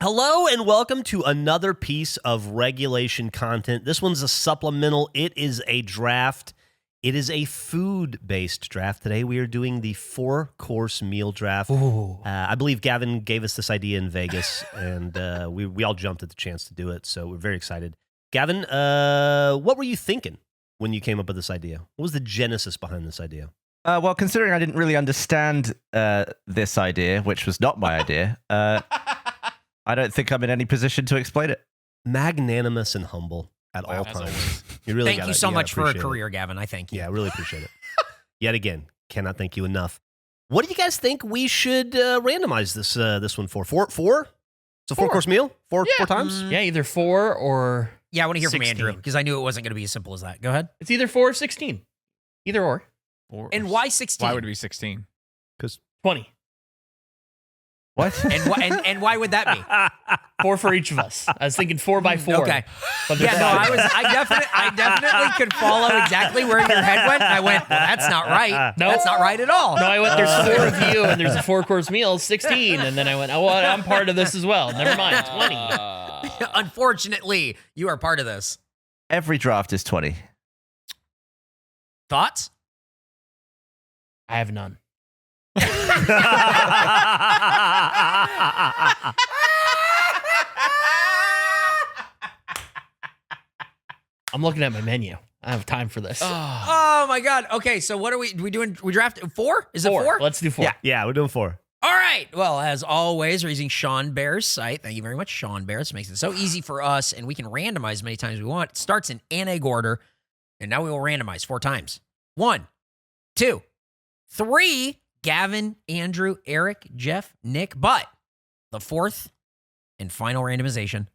Hello and welcome to another piece of regulation content. This one's a supplemental. It is a draft. It is a food-based draft. Today we are doing the 4-course meal draft. I believe Gavin gave us this idea in Vegas, and we all jumped at the chance to do it, so we're very excited. Gavin, what were you thinking when you came up with this idea? What was the genesis behind this idea? Well, considering I didn't really understand this idea, which was not my idea, I don't think I'm in any position to explain it. Magnanimous and humble at all times. You really thank you so much for a career, Gavin. I thank you. Yeah, I really appreciate it. Yet again, cannot thank you enough. What do you guys think we should randomize this one for? Four? It's a 4-course meal? Four times? Yeah, either 4 or Yeah, I want to hear 16. from Andrew because I knew it wasn't going to be as simple as that. Go ahead. It's either 4 or 16. Either or. And why 16? Why would it be 16? Because 20. What? And why would that be? 4 for each of us. I was thinking 4 by 4. Okay. But Yeah, no, I definitely could follow exactly where your head went. I went, well, that's not right. No. That's not right at all. No, I went, there's 4 of you, and there's a 4-course meal, 16. And then I went, oh, well, I'm part of this as well. Never mind, 20. Unfortunately, you are part of this. Every draft is 20. Thoughts? I have none. I'm looking at my menu. I have time for this. Oh my God. Okay, so what are we doing? We draft 4? Is it 4? Let's do 4. yeah, we're doing 4. All right. Well, as always, we're using Sean Bear's site. Thank you very much, Sean Bear. This makes it so easy for us, and we can randomize as many times as we want. It starts in an egg order, and now we will randomize 4 times. 1, 2, 3. Gavin, Andrew, Eric, Jeff, Nick, but the 4th and final randomization.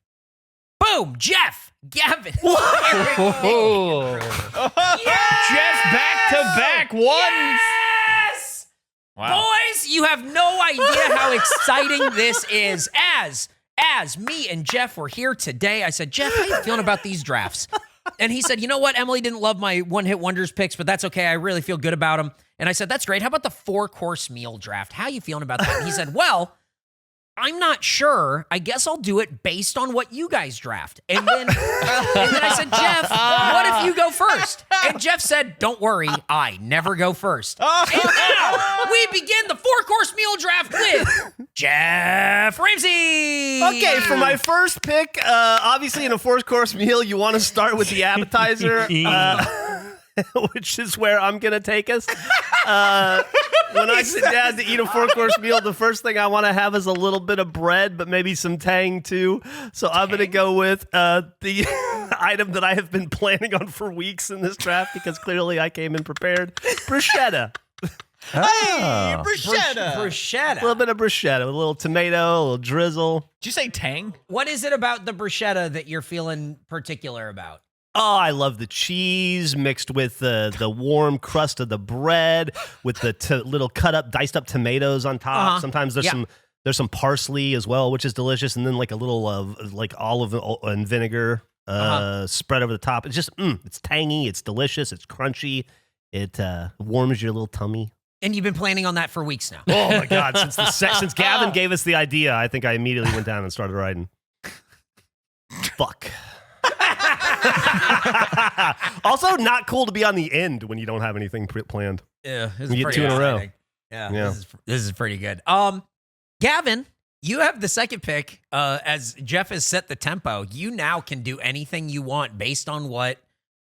Boom! Jeff, Gavin, Eric, Whoa. Yes! Jeff back-to-back ones. Yes! Wow. Boys, you have no idea how exciting this is. As me and Jeff were here today, I said, Jeff, how you feeling about these drafts? And he said, you know what? Emily didn't love my one-hit wonders picks, but that's okay. I really feel good about them. And I said, that's great. How about the 4-course meal draft? How you feeling about that? And he said, well, I'm not sure. I guess I'll do it based on what you guys draft. And then I said, Jeff, what if you go first? And Jeff said, don't worry, I never go first. And now we begin the 4-course meal draft with Jeff Ramsey. Okay, for my first pick, obviously in a 4-course meal, you want to start with the appetizer, which is where I'm going to take us. When I sit down to eat a 4-course meal, the first thing I want to have is a little bit of bread, but maybe some tang too. So I'm going to go with the item that I have been planning on for weeks in this draft because clearly I came in prepared. Bruschetta. Oh. Bruschetta. A little bit of bruschetta, with a little tomato, a little drizzle. Did you say tang? What is it about the bruschetta that you're feeling particular about? Oh, I love the cheese mixed with the warm crust of the bread with the little cut up, diced up tomatoes on top. Sometimes there's some parsley as well, which is delicious, and then like a little like olive and vinegar spread over the top. It's just it's tangy, it's delicious, it's crunchy, it warms your little tummy. And you've been planning on that for weeks now. Oh my God! Since Gavin gave us the idea, I think I immediately went down and started writing. Fuck. Also, not cool to be on the end when you don't have anything planned. Yeah, this You get 2 in a row. exciting. Yeah. This is pretty good. Gavin, you have the second pick. As Jeff has set the tempo, you now can do anything you want based on what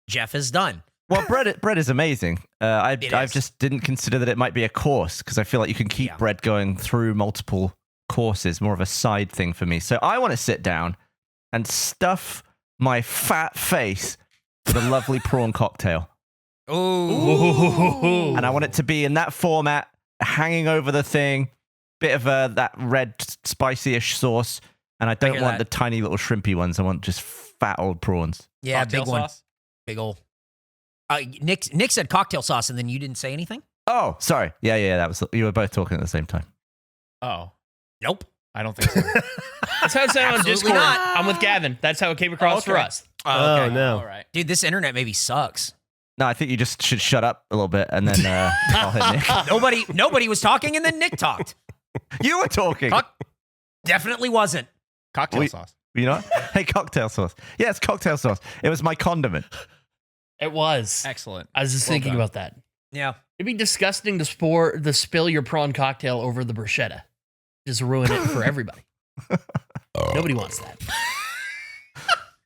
Jeff has done. Well, bread is amazing. I just didn't consider that it might be a course because I feel like you can keep bread going through multiple courses, more of a side thing for me. So I want to sit down and stuff my fat face with a lovely prawn cocktail. Ooh. And I want it to be in that format, hanging over the thing, bit of that red spicy-ish sauce. And I don't want the tiny little shrimpy ones. I want just fat old prawns. Yeah, Cocktail big one. sauce? Big old. Nick said cocktail sauce, and then you didn't say anything? Oh, sorry. Yeah. That was you were both talking at the same time. Oh, Nope. I don't think so. That's how it sounded on Absolutely Discord. not. I'm with Gavin. That's how it came across for us. Oh, no. All right. Dude, this internet maybe sucks. No, I think you just should shut up a little bit and then I'll hit Nick. Nobody was talking, and then Nick talked. You were talking. Definitely wasn't. Cocktail Wait. sauce. You know? Hey, cocktail sauce. Yeah, it's cocktail sauce. It was my condiment. It was. Excellent. I was just Well thinking done. about that. Yeah. It'd be disgusting to spill your prawn cocktail over the bruschetta. Just ruin it for everybody. Nobody wants that.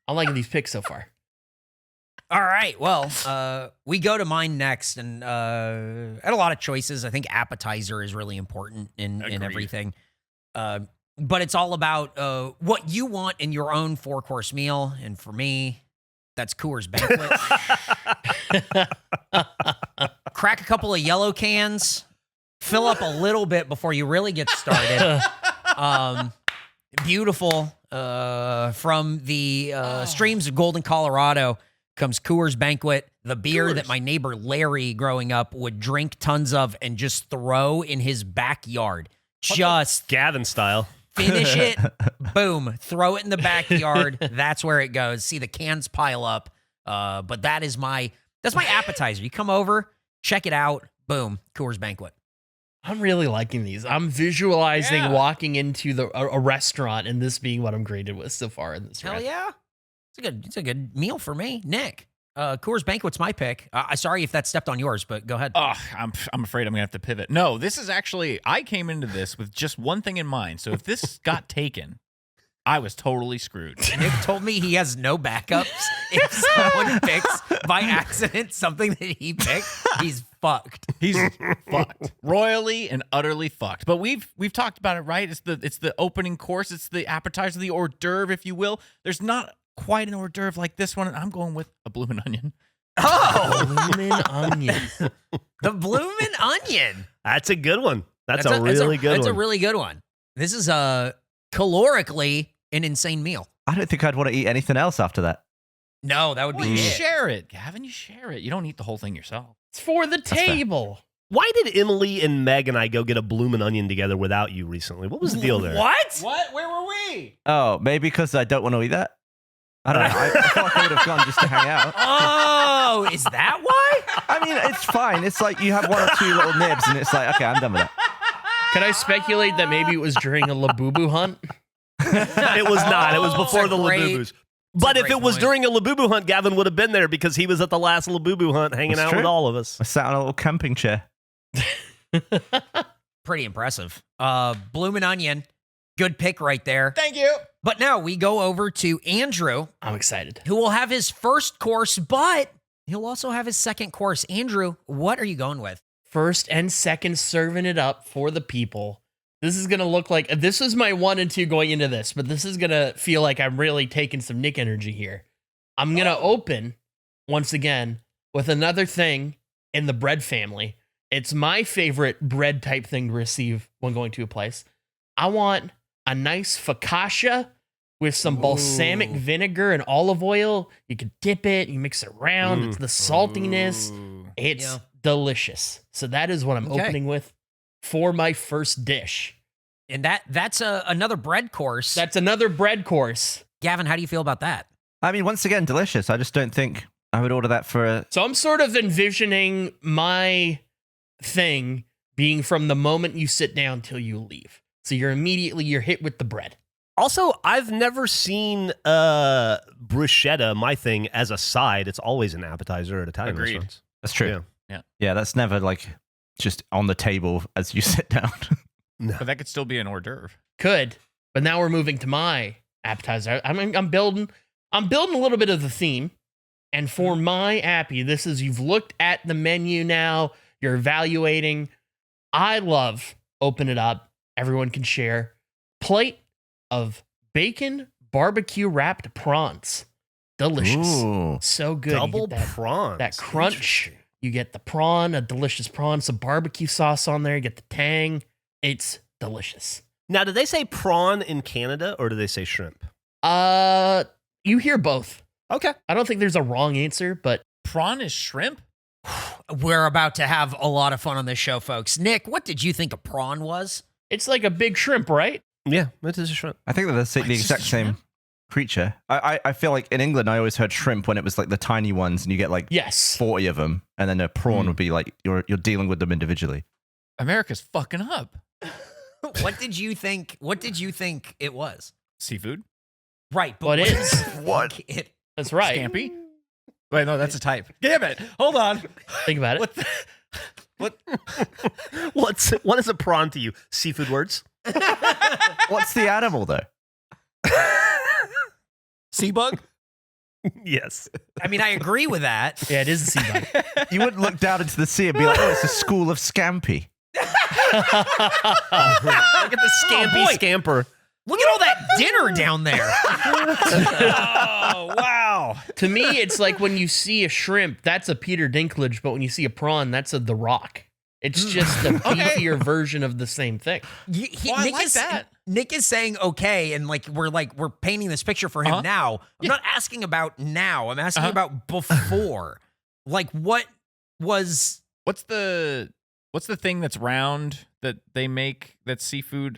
I'm liking these picks so far. All right. Well, we go to mine next, and I had a lot of choices. I think appetizer is really important in Agreed. everything. But it's all about what you want in your own 4-course meal. And for me, that's Coors Banquet. Crack a couple of yellow cans, fill up a little bit before you really get started. Beautiful. From the streams of Golden, Colorado comes Coors Banquet, the beer that my neighbor Larry growing up would drink tons of and just throw in his backyard. Just Gavin style. finish it, boom, throw it in the backyard. That's where it goes. See the cans pile up. But that's my appetizer. You come over, check it out, boom, Coors Banquet. I'm really liking these. I'm visualizing Yeah. walking into a restaurant and this being what I'm greeted with so far in this Hell round. yeah. It's a good meal for me. Nick, Coors Banquet's my pick. Sorry if that stepped on yours, but go ahead. Oh, I'm afraid I'm gonna have to pivot. No, this is actually I came into this with just one thing in mind. So if this got taken, I was totally screwed. Nick told me he has no backups. If someone picks by accident something that he picked, he's fucked. He's fucked, royally and utterly fucked. But we've talked about it, right? It's the opening course. It's the appetizer, the hors d'oeuvre, if you will. There's not quite an hors d'oeuvre like this one, and I'm going with a bloomin' onion. Oh, Bloomin' onion. the bloomin' onion. That's a good one. That's a really good one. That's a really good one. This is calorically an insane meal. I don't think I'd want to eat anything else after that. No, that would Well, be you it. share it, Gavin. You share it. You don't eat the whole thing yourself. It's for the fair. table. Why did Emily and Meg and I go get a bloomin' onion together without you recently? What was the deal there? What? What? Where were we? Oh, maybe because I don't want to eat that? I don't know. I feel like I would have gone just to hang out. Oh, is that why? I mean, it's fine. It's like you have one or two little nibs, and it's like, okay, I'm done with that. Can I speculate that maybe it was during a Labubu hunt? It was not. It was Oh, before it's a the great- Labubus. But if great it was point. during a Labubu hunt, Gavin would have been there because he was at the last Labubu hunt hanging That's out true. with all of us. I sat on a little camping chair. Pretty impressive. Bloomin' onion. Good pick right there. Thank you. But now we go over to Andrew, I'm excited. who will have his first course, but he'll also have his second course. Andrew, what are you going with? First and second serving it up for the people. This is going to look like, this was my 1 and 2 going into this, but this is going to feel like I'm really taking some Nick energy here. I'm going to open, once again, with another thing in the bread family. It's my favorite bread type thing to receive when going to a place. I want a nice focaccia with some balsamic vinegar and olive oil. You can dip it, you mix it around. It's the saltiness. It's Yeah. delicious. So that is what I'm Okay. opening with for my first dish. And that's another bread course. That's another bread course. Gavin, how do you feel about that? I mean, once again, delicious. I just don't think I would order that for a. So I'm sort of envisioning my thing being from the moment you sit down till you leave. So you're hit with the bread. Also, I've never seen bruschetta, my thing, as a side. It's always an appetizer at Italian Agreed. restaurants. That's true. Yeah. Yeah, that's never like just on the table as you sit down. But that could still be an hors d'oeuvre. Could, but now we're moving to my appetizer. I'm building a little bit of the theme. And for my appy, this is you've looked at the menu now, you're evaluating. I love open it up. Everyone can share. Plate of bacon barbecue wrapped prawns. Delicious. Ooh. So good. You Double get prawns. that crunch. Interesting. You get the prawn, a delicious prawn, some barbecue sauce on there. You get the tang. It's delicious. Now, do they say prawn in Canada or do they say shrimp? You hear both. Okay. I don't think there's a wrong answer, but Prawn is shrimp? We're about to have a lot of fun on this show, folks. Nick, what did you think a prawn was? it's like a big shrimp, right? Yeah, it is a shrimp. I think they're the It's exact just same shrimp? creature. I feel like in England, I always heard shrimp when it was like the tiny ones, and you get like Yes. 40 of them, and then a prawn would be like you're dealing with them individually. America's fucking up. What did you think? What did you think it was? Seafood. Right, but What what is? is What? it? That's right. Scampi. Wait, no, that's a type. Damn it. Hold on. Think about it. What? What is a prawn to you? Seafood words? What's the animal though? Sea bug? Yes. I mean, I agree with that. Yeah, it is a sea bug. You wouldn't look down into the sea and be like, "Oh, it's a school of scampi." Look at the scampy boy. scamper. Look at all that dinner down there. Oh, wow. To me, it's like when you see a shrimp, that's a Peter Dinklage, but when you see a prawn, that's a The Rock. It's just a beefier version of the same thing. I like that. Nick is saying okay, and we're painting this picture for him now. I'm not asking about now. I'm asking about before. Like what was What's the thing that's round that they make that's seafood?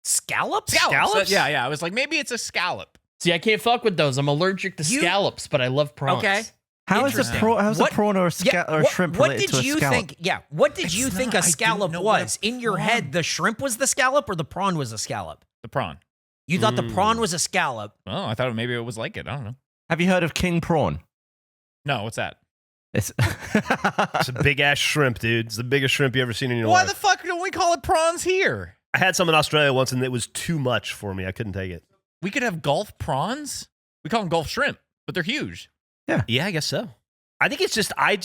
scallops? Scallops? Yeah. I was like, maybe it's a scallop. See, I can't fuck with those. I'm allergic to You- scallops, but I love prawns. Okay. How is a Interesting. prawn? What- or a shrimp what related did to a you scallop? think? Yeah, what did It's you think not- a I didn't scallop know what a was in your prawn- head? The shrimp was the scallop, or the prawn was a scallop? The prawn. You thought the prawn was a scallop. Oh, I thought maybe it was like it. I don't know. Have you heard of king prawn? No, what's that? It's It's a big ass shrimp, dude. It's the biggest shrimp you ever seen in your Why life. the fuck don't we call it prawns here? I had some in Australia once, and it was too much for me. I couldn't take it. We could have Gulf prawns. We call them Gulf shrimp, but they're huge. Yeah, I guess so. I think it's just I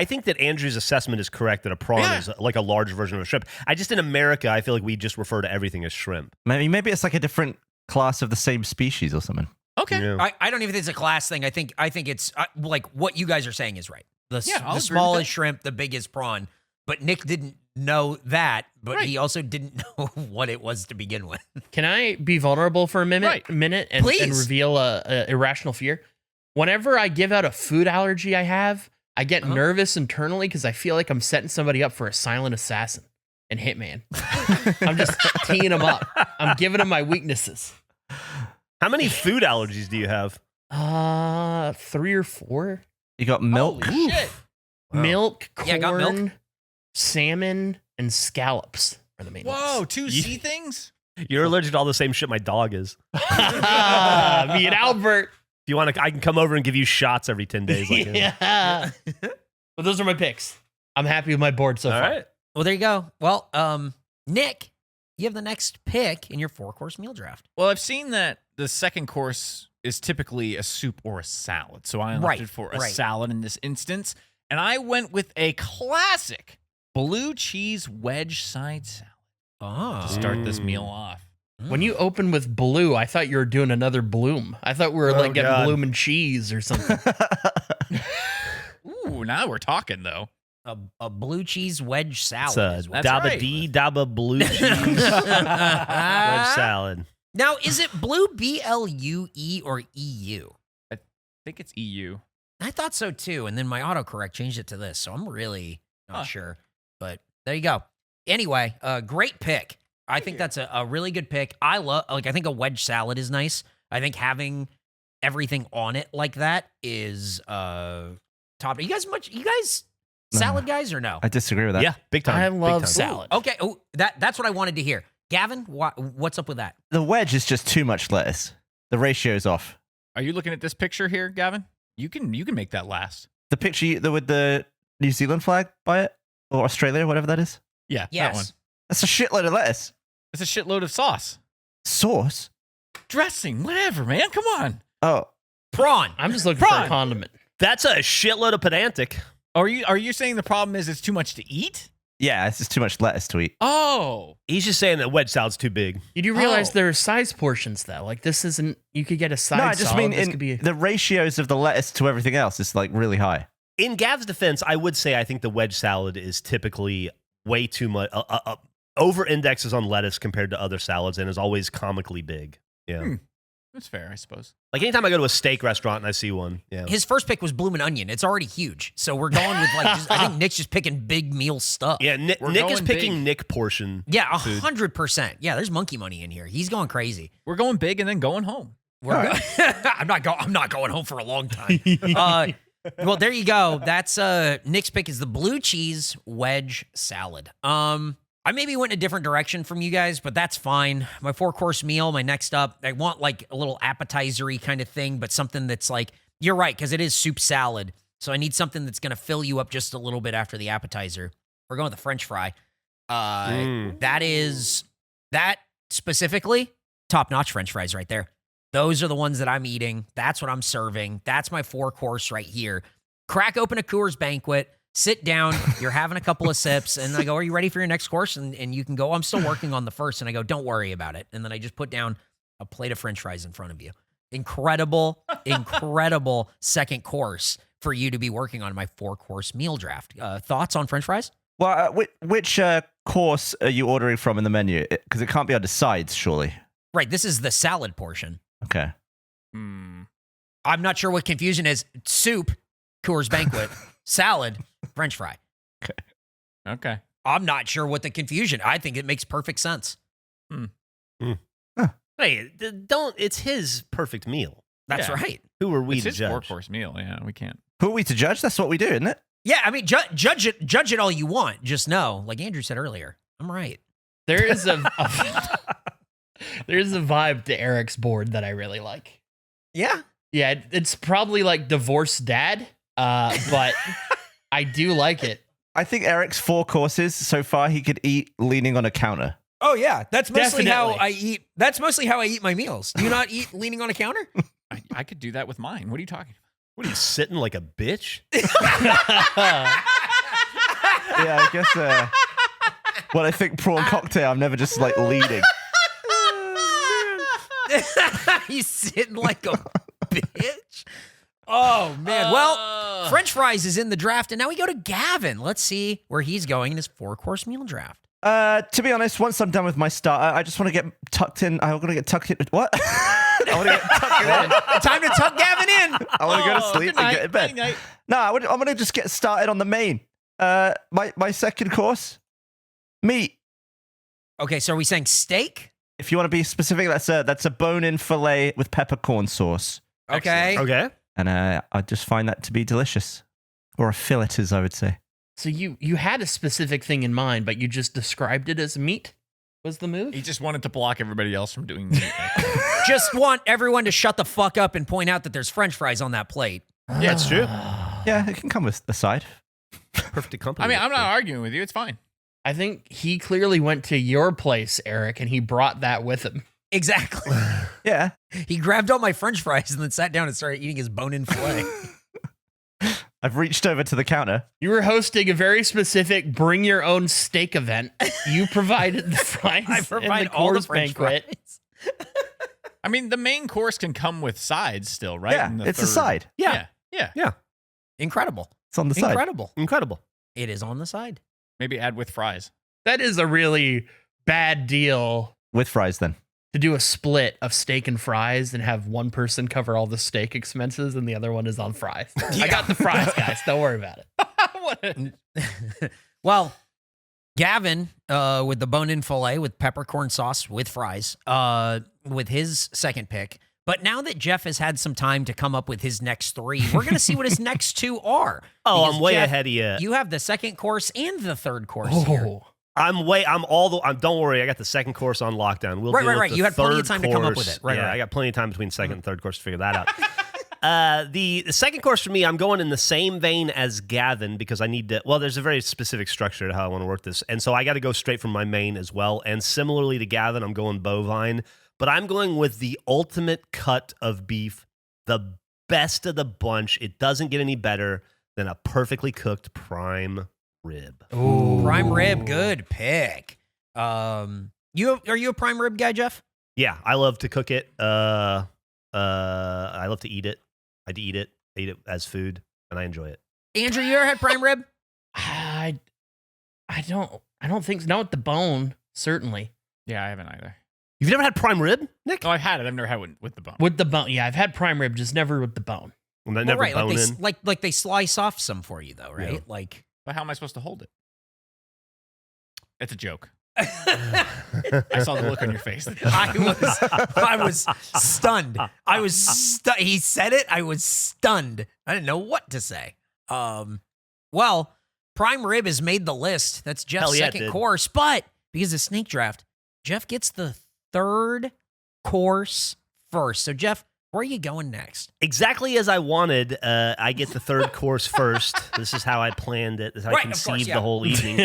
think that Andrew's assessment is correct that a prawn Yeah. is like a large version of a shrimp. I just in America, I feel like we just refer to everything as shrimp. maybe it's like a different class of the same species or something. Okay. Yeah. I don't even think it's a class thing. I think it's like what you guys are saying is right. Yeah, I'll agree The with smallest that. shrimp, the biggest prawn. But Nick didn't know that, but Right. he also didn't know what it was to begin with. Can I be vulnerable for a Right. minute and Please. reveal a irrational fear? Whenever I give out a food allergy I have, I get nervous internally because I feel like I'm setting somebody up for a silent assassin and hitman. I'm just teeing them up. I'm giving them my weaknesses. How many food allergies do you have? 3 or 4. You got milk. Holy shit. Wow. Milk, corn, Yeah, I got milk. salmon, and scallops are the main Whoa, ones. two sea things? You're allergic to all the same shit my dog is. Me and Albert. If you want to, I can come over and give you shots every 10 days. Like him. Yeah. But those are my picks. I'm happy with my board so All far. right. Well, there you go. Well, Nick, you have the next pick in your 4-course meal draft. Well, I've seen that the second course is typically a soup or a salad. So I Right, opted for a right. salad in this instance. And I went with a classic blue cheese wedge side salad Oh. to start this meal off. When you opened with blue, I thought you were doing another bloom. I thought we were Oh, like getting God. bloom and cheese or something. Ooh, now we're talking, though. A blue cheese wedge salad. It's a is what- Daba right. D Daba blue cheese wedge salad. Now, is it blue BLUE or EU? I think it's EU. I thought so too, and then my autocorrect changed it to this, so I'm really not Huh. sure. But there you go. Anyway, great pick. I think that's a really good pick. I think a wedge salad is nice. I think having everything on it like that is top. You guys salad guys or no? I disagree with that. Yeah, big time. I big love time. salad. Okay. Oh, that's what I wanted to hear. Gavin, what's up with that? The wedge is just too much lettuce. The ratio's off. Are you looking at this picture here, Gavin? You can make that last. The picture with the New Zealand flag by it, or Australia, whatever that is. Yeah, Yes. that one. That's a shitload of lettuce. It's a shitload of sauce. Sauce. Dressing, whatever, man. Come on. Oh, Prawn. I'm just looking for Prawn. a condiment. That's a shitload of pedantic. Are you saying the problem is it's too much to eat? yeah, it's just too much lettuce to eat. Oh. He's just saying that wedge salad's too big. You do realize Oh. there are size portions though. Like this isn't. You could get a side No, I just salad. mean This in could be. the ratios of the lettuce to everything else is like really high. In Gav's defense, I would say I think the wedge salad is typically way too much, over indexes on lettuce compared to other salads and is always comically big. Yeah. That's fair, I suppose. Like anytime I go to a steak restaurant and I see one. Yeah. His first pick was bloomin' onion. It's already huge, so we're going with I think Nick's just picking big meal stuff. Yeah, Nick We're is going picking big. Nick portion. Yeah, food. 100%. Yeah, there's monkey money in here. He's going crazy. We're going big and then going home. I'm not going home for a long time. Well, there you go. That's Nick's pick is the blue cheese wedge salad. I maybe went in a different direction from you guys, but that's fine. My 4-course meal, my next up, I want like a little appetizer-y kind of thing, but something that's like, you're right, because it is soup salad. So I need something that's going to fill you up just a little bit after the appetizer. We're going with the French fry. That specifically, top-notch French fries right there. Those are the ones that I'm eating. That's what I'm serving. That's my 4-course right here. Crack open a Coors Banquet. Sit down, you're having a couple of sips, and I go, are you ready for your next course? And you can go, I'm still working on the first. And I go, don't worry about it. And then I just put down a plate of French fries in front of you. Incredible, incredible second course for you to be working on my 4-course meal draft. Thoughts on French fries? Well, which course are you ordering from in the menu? Because it can't be on the sides, surely. Right, this is the salad portion. Okay. I'm not sure what confusion is. Soup, Coors Banquet, salad, French fry. Okay. I'm not sure what the confusion. I think it makes perfect sense. Hey, don't. It's his perfect meal. That's Yeah. right. Who are we It's to his judge? 4-course meal. Yeah, we can't. Who are we to judge? That's what we do, isn't it? Yeah, I mean, judge it all you want. Just know, like Andrew said earlier, I'm right. There is there's a vibe to Eric's board that I really like. Yeah. Yeah, it's probably like divorced dad, but I do like it. I think Eric's 4 courses so far he could eat leaning on a counter. Oh yeah, that's mostly how Definitely. I eat. That's mostly how I eat my meals. Do you not eat leaning on a counter? I could do that with mine. What are you talking about? What are you sitting like a bitch? Yeah, I guess. Well, I think prawn cocktail. I'm never just like leading. You sitting like a bitch. Oh man. Well, French fries is in the draft, and now we go to Gavin. Let's see where he's going in his 4-course meal draft. To be honest, once I'm done with my starter, I just want to get tucked in. I'm gonna get tucked in. What? I want to get tucked in. Time to tuck Gavin in. I want to go to sleep and get in bed. Night. No, I'm gonna just get started on the main. My second course, meat. Okay, so are we saying steak? If you want to be specific, that's a bone-in fillet with peppercorn sauce, Okay. Okay. and I just find that to be delicious, or a fillet, as I would say. So you had a specific thing in mind, but you just described it as meat was the move? He just wanted to block everybody else from doing meat. Just want everyone to shut the fuck up and point out that there's French fries on that plate. Yeah, it's true. Yeah, it can come with the side. Perfect company. I mean, I'm not arguing with you. It's fine. I think he clearly went to your place, Eric, and he brought that with him. Exactly. Yeah. He grabbed all my French fries and then sat down and started eating his bone-in fillet. I've reached over to the counter. You were hosting a very specific bring your own steak event. You provided the fries I and provide the all the Coors French banquet. fries. I mean, the main course can come with sides still, right? Yeah, In the it's a third- side. Yeah. Yeah. Incredible. It's on the side. Incredible. Incredible. It is on the side. Maybe add with fries. That is a really bad deal With fries, then. to do a split of steak and fries and have one person cover all the steak expenses and the other one is on fries. I got the fries, guys. Don't worry about it. Well, Gavin with the bone-in fillet with peppercorn sauce with fries with his second pick. But now that Jeff has had some time to come up with his next 3, we're going to see what his next 2 are. Oh, Because, I'm way Jeff, ahead of you. You have the second course and the third course here. Oh, Don't worry, I got the second course on lockdown. We'll Right, deal right, with right. the You had plenty of third time to come up with course. it. Right, yeah, right. I got plenty of time between second and third course to figure that out. The second course for me, I'm going in the same vein as Gavin because I need to. Well, there's a very specific structure to how I want to work this, and so I got to go straight from my main as well. And similarly to Gavin, I'm going bovine, but I'm going with the ultimate cut of beef, the best of the bunch. It doesn't get any better than a perfectly cooked prime rib. Prime rib, good pick. Are you a prime rib guy, Jeff? Yeah, I love to cook it. I love to eat it. I eat it as food, and I enjoy it. Andrew, you ever had prime rib? I don't think so. Not with the bone, certainly. Yeah, I haven't either. You've never had prime rib, Nick? No, I've had it. I've never had it with the bone. With the bone. Yeah, I've had prime rib, just never with the bone. Well, they Well, never right, bone in. like they slice off some for you though, right? Yeah. Like But how am I supposed to hold it? It's a joke. I I saw the look on your face. was stunned. He said it. I was stunned. I didn't know what to say. Well, prime rib has made the list. That's Jeff's Hell yeah, it second did. course, but because the snake draft, Jeff gets the third course first. So, Jeff, where are you going next? Exactly as I wanted. I get the third course first. This is how I planned it. This is how I conceived the whole evening.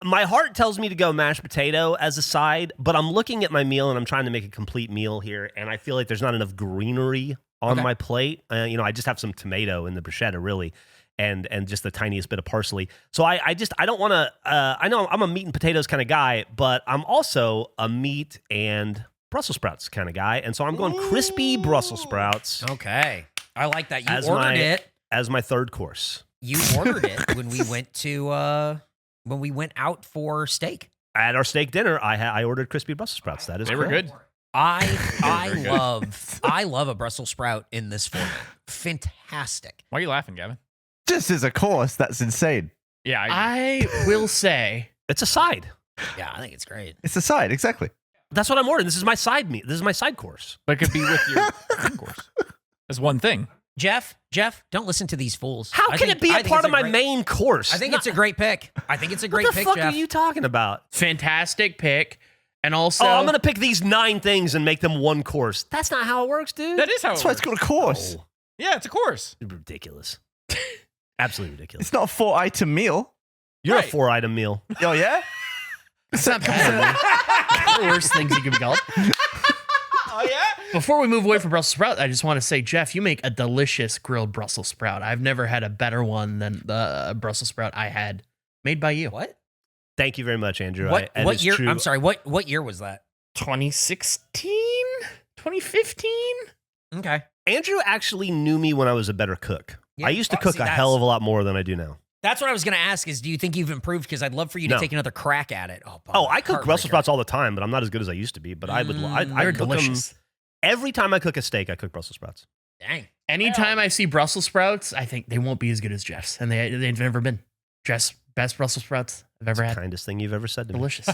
My heart tells me to go mashed potato as a side, but I'm looking at my meal and I'm trying to make a complete meal here, and I feel like there's not enough greenery on my plate. I just have some tomato in the bruschetta, really, and just the tiniest bit of parsley. So I don't want to. I know I'm a meat and potatoes kind of guy, but I'm also a meat and Brussels sprouts kind of guy, and so I'm going crispy Brussels sprouts. Okay, I like that. You as ordered it as my third course. You ordered it when we went to when we went out for steak. At our steak dinner, I ordered crispy Brussels sprouts. That is They were correct. good. I love a Brussels sprout in this format. Fantastic. Why are you laughing, Gavin? Just as a course, that's insane. Yeah, I will say It's a side. Yeah, I think it's great. It's a side, exactly. That's what I'm ordering. This is my side meat. This is my side course. but it could be with your main course. That's one thing. Jeff, don't listen to these fools. How can it be a part of my main course? I think it's a great pick. I think it's a great What the pick, fuck Jeff. are you talking about? fantastic pick. And also, I'm going to pick these 9 things and make them one course. That's not how it works, dude. That is how That's it why works. it's called a course. Oh, Yeah, it's a course. ridiculous. Absolutely ridiculous. It's not a 4-item meal. You're Right. a 4-item meal. Oh, yeah? it's not bad. There are worse things you could be called. Oh, yeah? Before we move away from Brussels sprout, I just want to say, Jeff, you make a delicious grilled Brussels sprout. I've never had a better one than the Brussels sprout I had made by you. What? Thank you very much, Andrew. What It is year? true. I'm sorry. What year was that? 2016? 2015? Okay. Andrew actually knew me when I was a better cook. Yeah. I used to Oh, cook see, a that's- hell of a lot more than I do now. That's what I was going to ask is, do you think you've improved? Because I'd love for you to No. take another crack at it. Oh, I cook Brussels heartbreaker. sprouts all the time, but I'm not as good as I used to be. But I would. I They're cook them delicious. every time I cook a steak. I cook Brussels sprouts. Dang. Anytime I see Brussels sprouts, I think they won't be as good as Jeff's. And they've never been. Jeff's best Brussels sprouts I've ever had. Kindest thing you've ever said to me. Delicious.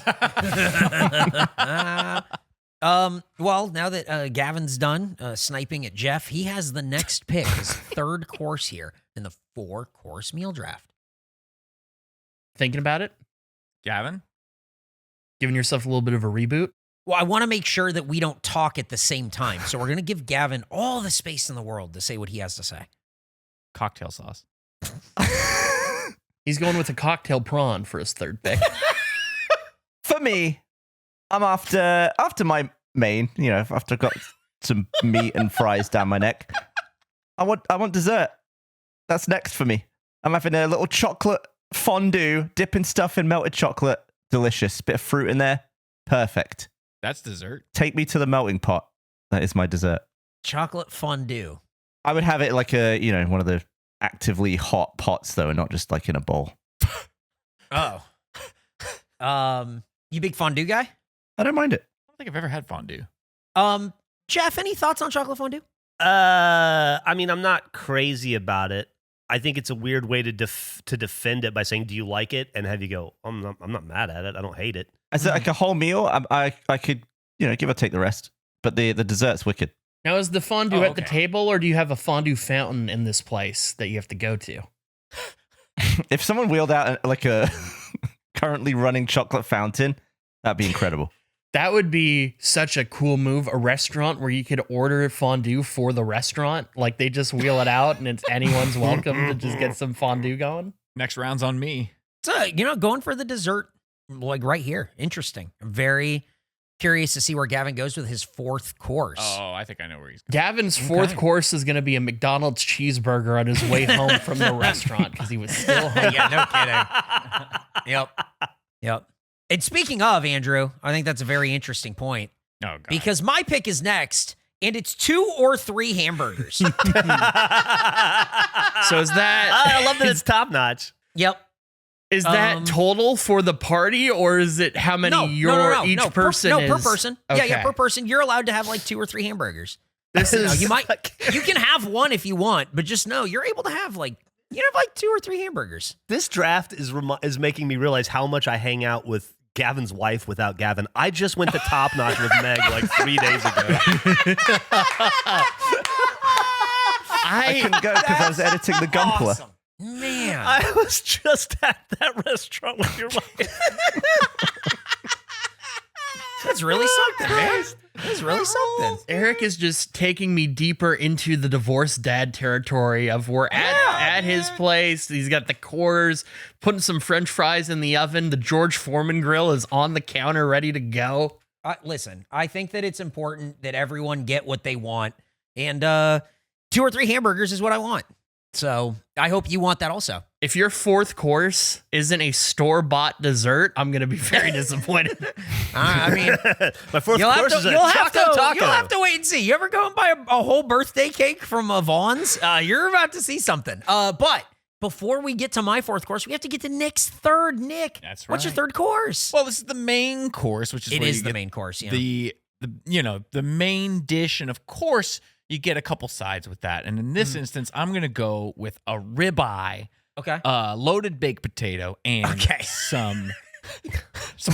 Well, now that Gavin's done sniping at Jeff, he has the next pick, his third course here in the 4-course meal draft. Thinking about it? Gavin? Giving yourself a little bit of a reboot? Well, I want to make sure that we don't talk at the same time. So we're going to give Gavin all the space in the world to say what he has to say. Cocktail sauce. He's going with a cocktail prawn for his third pick. For me, I'm after my main, after I've got some meat and fries down my neck. I want dessert. That's next for me. I'm having a little chocolate fondue, dipping stuff in melted chocolate. Delicious. Bit of fruit in there. Perfect. That's dessert. Take me to the melting pot. That is my dessert. Chocolate fondue. I would have it like one of the actively hot pots though, and not just like in a bowl. Oh. You big fondue guy? I don't mind it. I don't think I've ever had fondue. Jeff, any thoughts on chocolate fondue? I mean, I'm not crazy about it. I think it's a weird way to defend it by saying, "Do you like it?" and have you go, "I'm not mad at it. I don't hate it." As like a whole meal, I could give or take the rest, but the dessert's wicked. Now, is the fondue Oh, at the okay. table, or do you have a fondue fountain in this place that you have to go to? If someone wheeled out like a currently running chocolate fountain, that'd be incredible. That would be such a cool move. A restaurant where you could order fondue for the restaurant. Like they just wheel it out and it's anyone's welcome to just get some fondue going. Next round's on me. So, going for the dessert, like right here. Interesting. I'm very curious to see where Gavin goes with his 4th course. Oh, I think I know where he's going. Gavin's 4th course is going to be a McDonald's cheeseburger on his way home from the restaurant because he was still hungry. Yeah, no kidding. Yep. And speaking of, Andrew, I think that's a very interesting point Oh, God. because my pick is next, and it's 2 or 3 hamburgers. So is that I love that it's top notch. Yep. is that total for the party, or is it how many each person is? per person. Okay. Yeah, per person. You're allowed to have like 2 or 3 hamburgers. This is You can have one if you want, but just know you're able to have like 2 or 3 hamburgers. This draft is making me realize how much I hang out with Gavin's wife without Gavin. I just went to Top Notch with Meg like 3 days ago. I couldn't go because I was editing the Gumpler. Awesome. Man. I was just at that restaurant with your wife. That's really something, man. That's really something. Eric is just taking me deeper into the divorced dad territory of we're at his place. He's got the quarters, putting some French fries in the oven. The George Foreman grill is on the counter, ready to go. Listen, I think that it's important that everyone get what they want, and 2 or 3 hamburgers is what I want. So I hope you want that also. If your 4th course isn't a store-bought dessert, I'm going to be very disappointed. I mean, My 4th course is a choco taco. You'll have to wait and see. You ever go and buy a whole birthday cake from Vaughn's? You're about to see something. But before we get to my 4th course, we have to get to Nick's 3rd. Nick, That's what's your right. 3rd course? Well, this is the main course, which is It where is you the get main course. Yeah. the main dish, and of course you get a couple sides with that. And in this instance, I'm gonna go with a ribeye, Okay. loaded baked potato, and some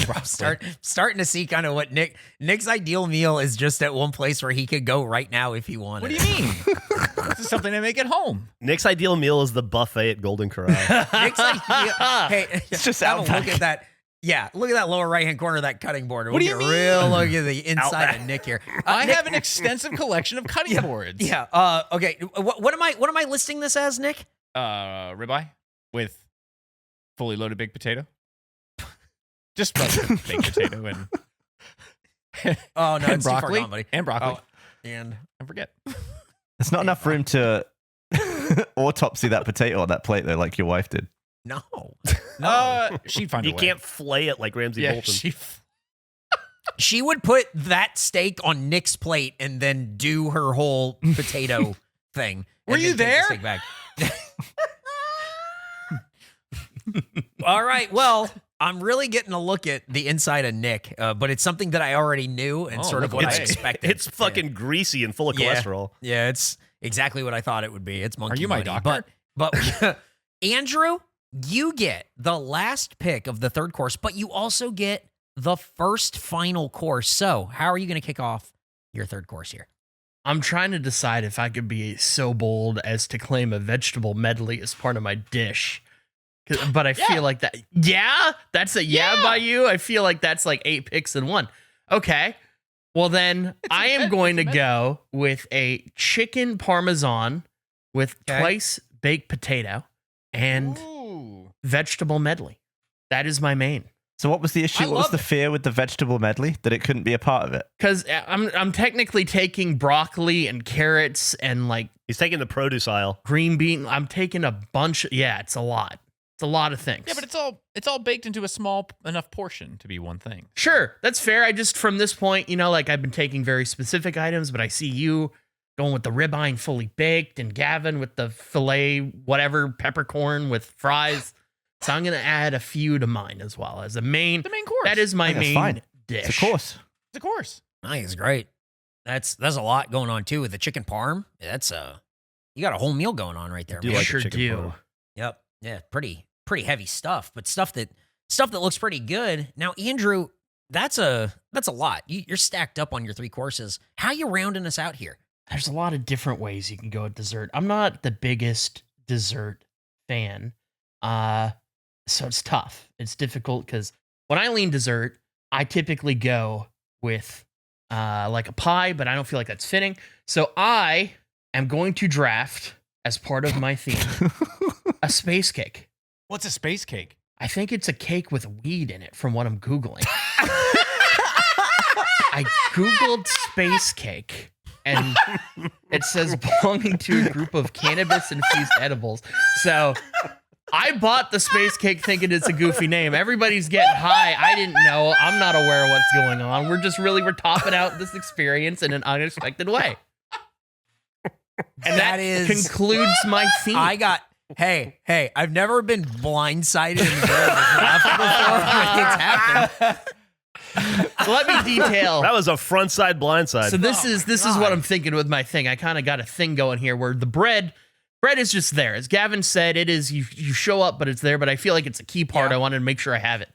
broccoli. Starting to see kind of what Nick's ideal meal is. Just at one place where he could go right now if he wanted. What do you mean? This is something I make at home. Nick's ideal meal is the buffet at Golden Corral. Nick's ideal. Hey, It's just have a Outback. look at that. Yeah, look at that lower right-hand corner of that cutting board. What do you We'll get a mean? real look at the inside Outback. of Nick here. I Nick- have an extensive collection of cutting boards. Yeah. Okay. What am I listing this as, Nick? Ribeye with fully loaded baked potato. Just regular baked potato and Oh no, and it's too far broccoli gone, buddy. and broccoli. Oh, and I forget. There's not enough room to autopsy that potato on that plate though, like your wife did. no. She'd find a You way. can't flay it like Ramsey Yeah, Bolton. She would put that steak on Nick's plate and then do her whole potato thing. Were and you then take the there? steak back. All right. Well, I'm really getting a look at the inside of Nick, but it's something that I already knew and sort of look what I away. expected. It's fucking greasy and full of Yeah. cholesterol. Yeah, it's exactly what I thought it would be. It's monkey Are you my money. doctor? But Andrew, you get the last pick of the 3rd course, but you also get the first final course. So, how are you going to kick off your 3rd course here? I'm trying to decide if I could be so bold as to claim a vegetable medley as part of my dish. But I feel like that. Yeah, that's a yeah by you. I feel like that's like 8 picks in one. Okay. Well, then I am going to go with a chicken parmesan with Okay. twice baked potato and Ooh. vegetable medley. That is my main. So what was the issue? I What was love the it. fear with the vegetable medley? That it couldn't be a part of it? Because I'm technically taking broccoli and carrots and like He's taking the produce aisle. green bean. I'm taking a bunch. Yeah, it's a lot. It's a lot of things. Yeah, but it's all baked into a small enough portion to be one thing. Sure, that's fair. I just, from this point, like I've been taking very specific items, but I see you going with the ribeye and fully baked and Gavin with the filet, whatever, peppercorn with fries. So I'm going to add a few to mine as well as a main. The main course. That is my I think that's main fine. dish. It's a course. the course. I think it's great. That's a lot going on too with the chicken parm. That's you got a whole meal going on right there. Do man. like the sure chicken do. parm. Yep. Yeah. Pretty heavy stuff, but stuff that looks pretty good. Now, Andrew, that's a lot. You're stacked up on your 3 courses. How you rounding us out here? There's a lot of different ways you can go with dessert. I'm not the biggest dessert fan. So it's tough. It's difficult because when I lean dessert, I typically go with like a pie, but I don't feel like that's fitting. So I am going to draft as part of my theme a space cake. What's a space cake? I think it's a cake with weed in it from what I'm Googling. I Googled space cake and it says belonging to a group of cannabis infused edibles. So I bought the space cake thinking it's a goofy name. Everybody's getting high. I didn't know. I'm not aware of what's going on. We're topping out this experience in an unexpected way. And that concludes my theme. Hey, I've never been blindsided and very laughing before. It's happened. Let me detail. That was a front side blind side. So this is what I'm thinking with my thing. I kind of got a thing going here where the bread is just there. As Gavin said, it is you show up, but it's there. But I feel like it's a key part. Yeah. I wanted to make sure I have it.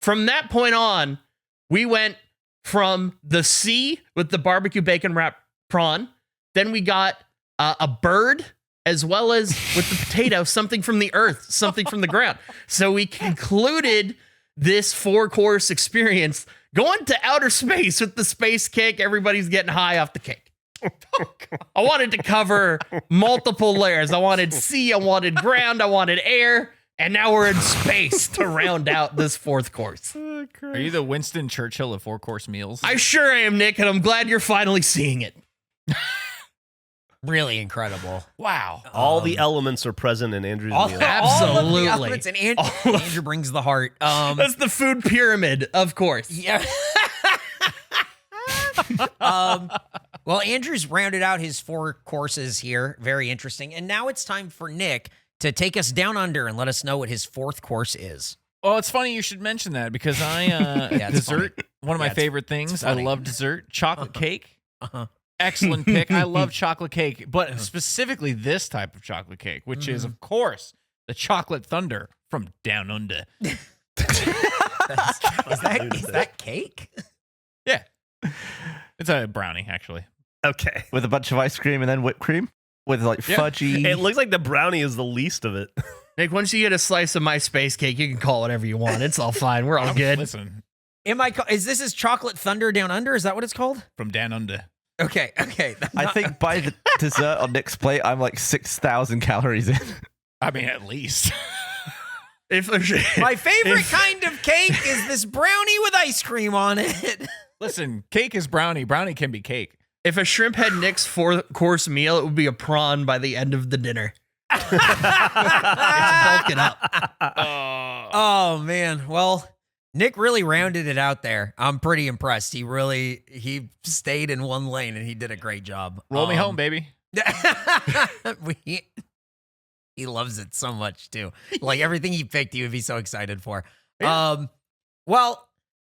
From that point on, we went from the C with the barbecue bacon wrap prawn. Then we got a bird as well as with the potato, something from the earth, something from the ground. So we concluded this 4-course experience going to outer space with the space cake. Everybody's getting high off the cake. I wanted to cover multiple layers. I wanted sea, I wanted ground, I wanted air, and now we're in space to round out this 4th course. Are you the Winston Churchill of 4-course meals? I sure am, Nick, and I'm glad you're finally seeing it. Really incredible. Wow. All the elements are present in Andrew's All, meal. all of Absolutely. the elements, and Andrew brings the heart. That's the food pyramid, of course. Yeah. Well, Andrew's rounded out his 4 courses here. Very interesting. And now it's time for Nick to take us down under and let us know what his 4th course is. Well, it's funny you should mention that because I it's dessert, one of my Yeah, favorite things. I funny. love dessert. Chocolate cake. Uh-huh. Excellent pick. I love chocolate cake, but specifically this type of chocolate cake, which is, of course, the chocolate thunder from Down Under. Is that cake? Yeah. It's a brownie, actually. Okay. With a bunch of ice cream and then whipped cream with like Yeah. fudgy. It looks like the brownie is the least of it. Nick, once you get a slice of my space cake, you can call it whatever you want. It's all fine. We're all good. Listen, Is this his chocolate thunder down under? Is that what it's called? from Down Under. Okay. I think by the dessert on Nick's plate, I'm like 6,000 calories in. I mean, at least. If my favorite kind of cake is this brownie with ice cream on it. Listen, cake is brownie. Brownie can be cake. If a shrimp had Nick's 4-course meal, it would be a prawn by the end of the dinner. It's bulking up. Oh man. Well, Nick really rounded it out there. I'm pretty impressed. He stayed in one lane and he did a great job. Roll me home, baby. He loves it so much too. Like everything he picked, he would be so excited for. Yeah. Well,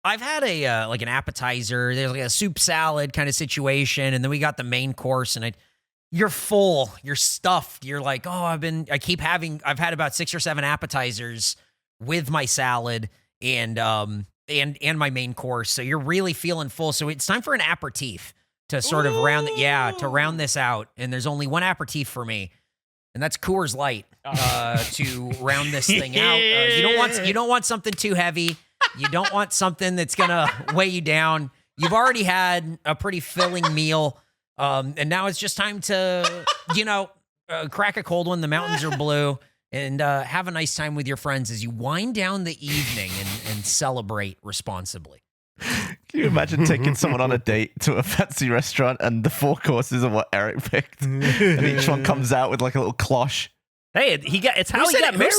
I've had a like an appetizer. There's like a soup salad kind of situation, and then we got the main course. And you're full, you're stuffed. You're like, oh, I've had about 6 or 7 appetizers with my salad and my main course. So you're really feeling full. So it's time for an aperitif to sort of round this out. And there's only one aperitif for me. And that's Coors Light to round this thing out. You don't want something too heavy. You don't want something that's gonna weigh you down. You've already had a pretty filling meal, and now it's just time to, crack a cold one. The mountains are blue, and have a nice time with your friends as you wind down the evening and celebrate responsibly. Can you imagine taking someone on a date to a fancy restaurant and the 4 courses are what Eric picked? And each one comes out with like a little cloche. Hey, it's how he got married.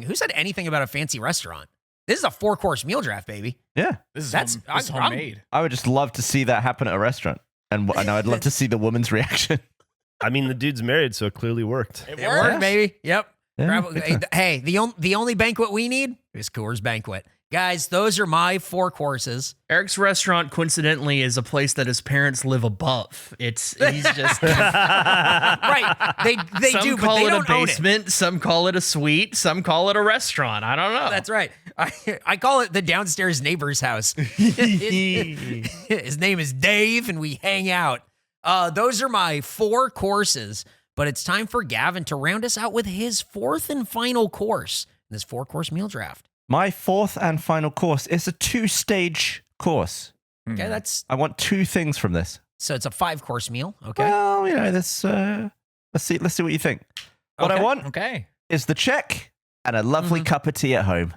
Who said anything about a fancy restaurant? This is a 4-course meal draft, baby. Yeah. This is homemade. I would just love to see that happen at a restaurant. And I know I'd love to see the woman's reaction. I mean, the dude's married, so it clearly worked. It worked, baby. Yep. Yeah. Hey, the only banquet we need is Coors Banquet. Guys, those are my 4 courses. Eric's restaurant, coincidentally, is a place that his parents live above. He's just Right. They some do, call but they it don't a own it. basement, some call it a suite, some call it a restaurant. I don't know. That's right. I call it the downstairs neighbor's house. His name is Dave, and we hang out. Those are my 4 courses, but it's time for Gavin to round us out with his 4th and final course in this 4-course meal draft. My 4th and final course is a 2-stage course. Okay, I want 2 things from this. so it's a 5-course meal. Okay. Well, let's see what you think. What I Okay. want Okay. is the check and a lovely cup of tea at home.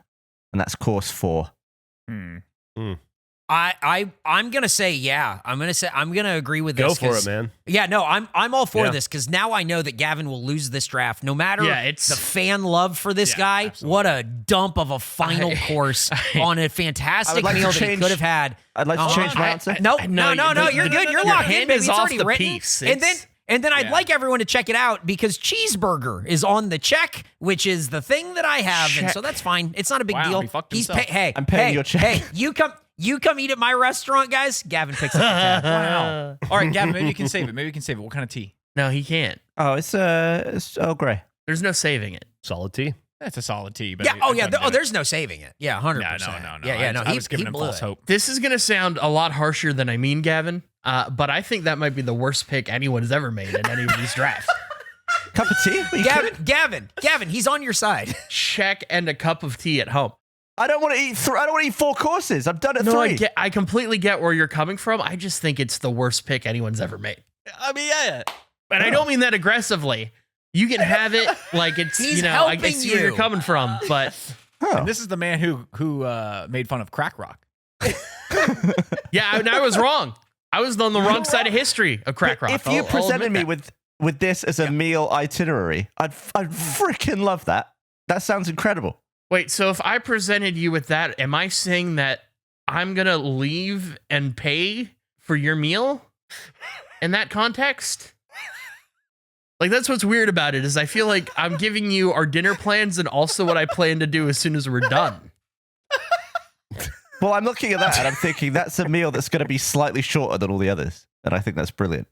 And that's course 4. I'm gonna say yeah. I'm gonna agree with this. Go for it, man. Yeah, no, I'm all for Yeah. this because now I know that Gavin will lose this draft, no matter Yeah, it's- the fan love for this Yeah, guy. absolutely. What a dump of a final course on a fantastic like to meal that he change- could have had. I'd like to change my answer. No, No, you're good. You're your locked in, hand baby. is It's off already the written. piece. And then I'd Yeah. like everyone to check it out because cheeseburger is on the check, which is the thing that I have, and so that's fine. It's not a big Wow, deal. he fucked himself. Hey, I'm paying hey, your check. Hey, you come eat at my restaurant, guys. Gavin picks up the tab. Wow. All right, Gavin, maybe you can save it. What kind of tea? No, he can't. Oh, it's Earl Grey. There's no saving it. Solid tea. That's a solid tea. But Yeah. There's no saving it. Yeah, 100%. No. Yeah. No. I was giving him blew false it. hope. This is going to sound a lot harsher than I mean, Gavin, but I think that might be the worst pick anyone has ever made in any of these drafts. Cup of tea? Are you kidding? Gavin, he's on your side. Check and a cup of tea at home. I don't want to eat. I don't want to eat 4 courses. I've done it No, 3. I completely get where you're coming from. I just think it's the worst pick anyone's ever made. I mean, yeah. And I don't mean that aggressively. You can have it like it's, He's I helping see where you're you. coming from, but Oh. And this is the man who made fun of crack rock. yeah, and I was wrong. I was on the wrong side of history of crack rock. If you I'll presented admit me that. with this as a meal itinerary, I'd freaking love that. That sounds incredible. Wait, so if I presented you with that, am I saying that I'm going to leave and pay for your meal in that context? Like, that's what's weird about it is I feel like I'm giving you our dinner plans and also what I plan to do as soon as we're done. Well, I'm looking at that and I'm thinking that's a meal that's going to be slightly shorter than all the others. And I think that's brilliant.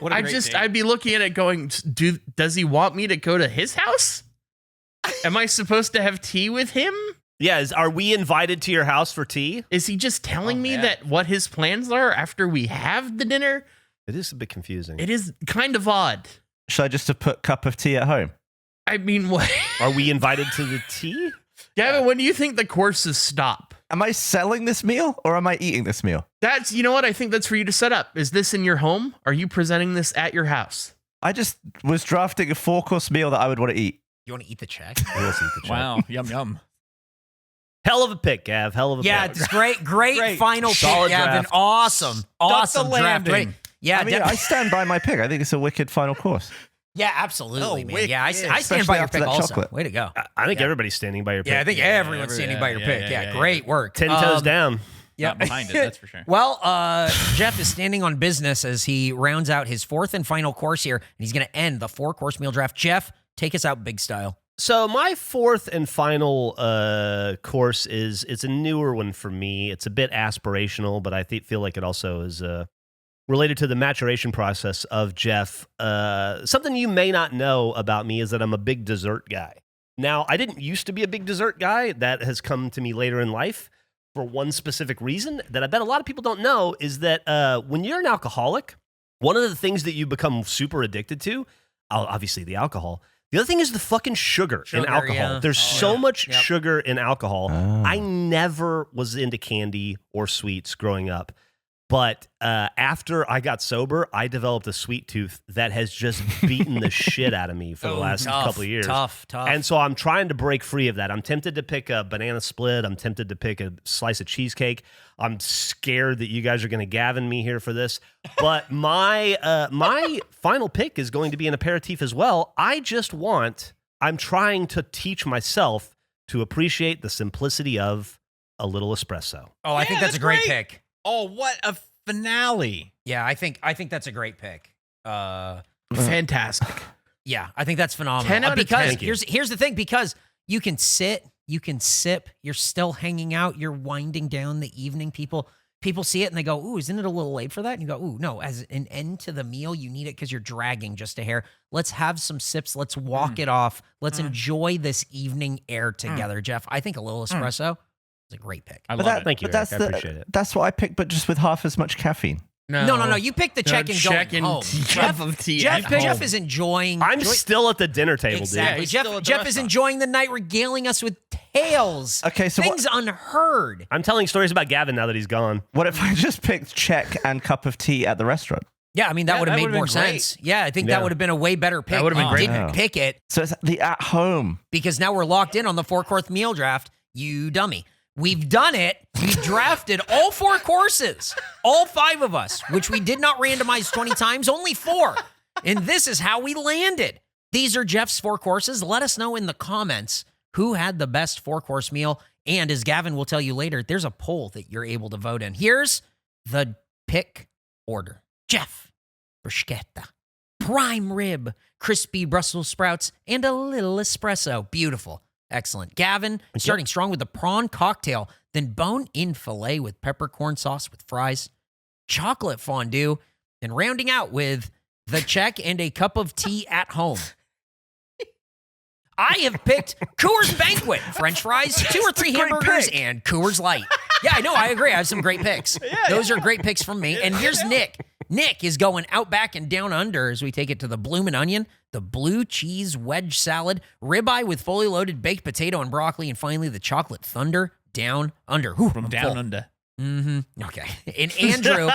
What a great date. I'd be looking at it going, does he want me to go to his house? Am I supposed to have tea with him? Yeah, are we invited to your house for tea? Is he just telling me yeah. that what his plans are after we have the dinner? It is a bit confusing. It is kind of odd. Should I just have put cup of tea at home? I mean, what? Are we invited to the tea? Gavin, when do you think the courses stop? Am I selling this meal or am I eating this meal? That's, you know what? I think that's for you to set up. Is this in your home? Are you presenting this at your house? I just was drafting a 4-course meal that I would want to eat. You want to eat the check? Wow, yum yum. Hell of a pick, Gav. Hell of a Yeah, pick. it's great final pick, Solid Gavin. draft. Awesome draft. landing. Right. Yeah, I mean, I stand by my pick. I think it's a wicked final course. yeah, absolutely, Oh, man. Yeah, I stand Especially by your after pick that also. chocolate. Way to go. I think everybody's standing by your pick. Yeah, I think everyone's standing by your pick. Yeah, great work. 10 toes down. Yeah. Not behind it, that's for sure. Well, Jeff is standing on business as he rounds out his 4th and final course here, and he's going to end the 4-course meal draft. Jeff, take us out big style. So my 4th and final course it's a newer one for me. It's a bit aspirational, but I feel like it also is related to the maturation process of Jeff. Something you may not know about me is that I'm a big dessert guy. Now, I didn't used to be a big dessert guy. That has come to me later in life for one specific reason that I bet a lot of people don't know is that when you're an alcoholic, one of the things that you become super addicted to, obviously the alcohol, the other thing is the fucking sugar in alcohol. Yeah. There's so much sugar in alcohol. Oh. I never was into candy or sweets growing up. But after I got sober, I developed a sweet tooth that has just beaten the shit out of me for the last couple of years. Tough. And so I'm trying to break free of that. I'm tempted to pick a banana split. I'm tempted to pick a slice of cheesecake. I'm scared that you guys are going to Gavin me here for this. But my final pick is going to be an aperitif as well. I'm trying to teach myself to appreciate the simplicity of a little espresso. Oh, I think that's a great pick. Oh, what a finale. Yeah, I think that's a great pick. Fantastic. Yeah, I think that's phenomenal. 10 out of 10. Because Thank you. here's the thing, because you can sit, you can sip, you're still hanging out, you're winding down the evening. People see it and they go, ooh, isn't it a little late for that? And you go, ooh, no, as an end to the meal, you need it because you're dragging just a hair. Let's have some sips. Let's walk it off. Let's enjoy this evening air together, Jeff. I think a little espresso is a great pick. I But love it. Thank you, But Eric. I appreciate it. that's what I picked, but just with half as much caffeine. No. You pick the check and check go and home. cup of tea at Jeff home. is enjoying. I'm still at the dinner table, Exactly. he's still at the Jeff is restaurant. enjoying the night, regaling us with tales. Okay, so things unheard. dude. I'm telling stories about Gavin now that he's gone. What if I just picked check and cup of tea at the restaurant? Yeah, I mean that Yeah, would have that made would've more been great. sense. Yeah, I think Yeah. that would have been a way better pick. That would've been You great. didn't pick it So it's the at home. because now we're locked in on the 4-course meal draft. You dummy. We've done it. We drafted all 4 courses, all 5 of us, which we did not randomize 20 times, only 4. And this is how we landed. These are Jeff's 4 courses. Let us know in the comments who had the best 4-course meal. And as Gavin will tell you later, there's a poll that you're able to vote in. Here's the pick order. Jeff, bruschetta, prime rib, crispy Brussels sprouts, and a little espresso. Beautiful. Excellent. Gavin, starting strong with the prawn cocktail, then bone-in filet with peppercorn sauce with fries, chocolate fondue, and rounding out with the check and a cup of tea at home. I have picked Coors Banquet, French fries, 2 or 3 hamburgers, and Coors Light. Yeah, I know. I agree. I have some great picks. Those are great picks from me. And here's Nick. Nick is going out back and down under as we take it to the bloomin' onion, the blue cheese wedge salad, ribeye with fully loaded baked potato and broccoli, and finally the chocolate thunder down under. Whew, From I'm down full. under. Okay. And Andrew,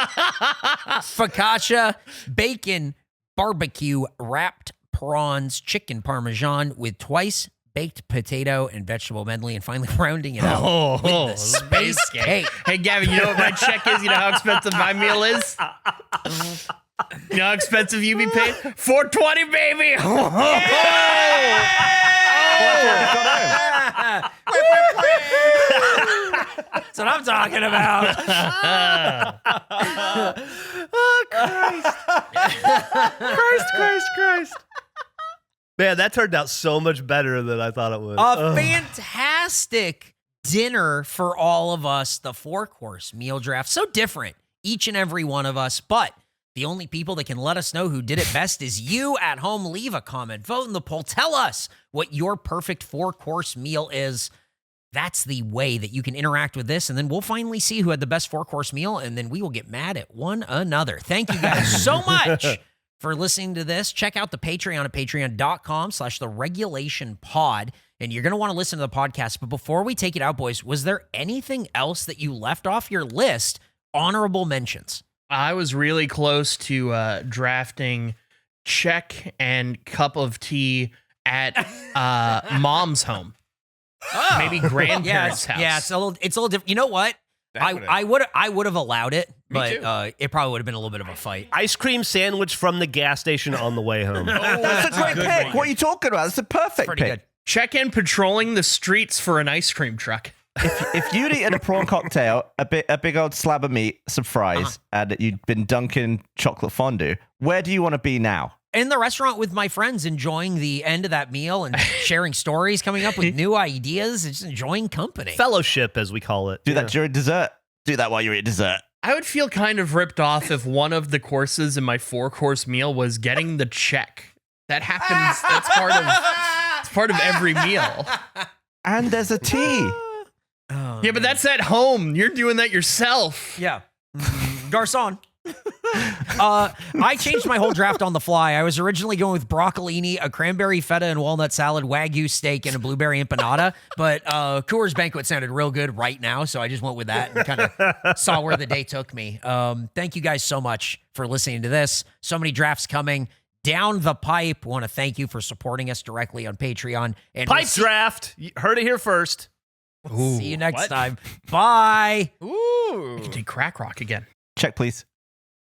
focaccia, bacon, barbecue, wrapped prawns, chicken parmesan with twice baked potato and vegetable medley, and finally rounding it out with the space cake. Hey, Gavin, you know what my check is? You know how expensive my meal is? You know how expensive you be paid? $4.20, baby! That's what I'm talking about. Christ. Man, that turned out so much better than I thought it would. A fantastic dinner for all of us, the 4-course meal draft. So different, each and every one of us, but the only people that can let us know who did it best is you at home. Leave a comment, vote in the poll, tell us what your perfect 4-course meal is. That's the way that you can interact with this, and then we'll finally see who had the best 4-course meal, and then we will get mad at one another. Thank you guys so much for listening to this. Check out the Patreon at patreon.com/theregulationpod, and you're going to want to listen to the podcast. But before we take it out, boys, was there anything else that you left off your list? Honorable mentions. I was really close to drafting check and cup of tea at mom's home. Maybe grandparents' house. Yeah, it's a little different. You know what? I would have allowed it, but it probably would have been a little bit of a fight. Ice cream sandwich from the gas station on the way home. That's a great pick. What are you talking about? That's a perfect Pretty pick. good. Check in patrolling the streets for an ice cream truck. If you'd eaten a prawn cocktail, a big old slab of meat, some fries, and you'd been dunking chocolate fondue, where do you want to be now? In the restaurant with my friends, enjoying the end of that meal and sharing stories, coming up with new ideas, and just enjoying company. Fellowship, as we call it. Do that during dessert. Do that while you're eating dessert. I would feel kind of ripped off if one of the courses in my 4-course meal was getting the check. That happens. That's part of every meal. And there's a tea. Oh, Yeah, but that's at home. You're doing that yourself. yeah. Garcon. I changed my whole draft on the fly. I was originally going with broccolini, a cranberry feta and walnut salad, Wagyu steak, and a blueberry empanada. But Coors Banquet sounded real good right now, so I just went with that and kind of saw where the day took me. Thank you guys so much for listening to this. So many drafts coming down the pipe. Want to thank you for supporting us directly on Patreon. And Pipe draft. You heard it here first. see you next time. Bye. You can take crack rock again. Check, please.